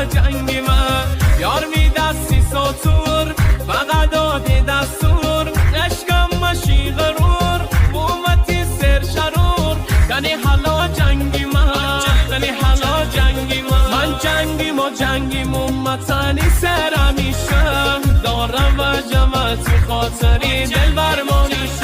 جنگی من یار می دستی سطور فقط دادی دستور عشقم مشی غرور قومتی سر شرور کنی حالا جنگی من کنی حالا جنگی من جنگیم و جنگیم امتنی سر همیشه دارم و جمعت خاطری دل برمانیشه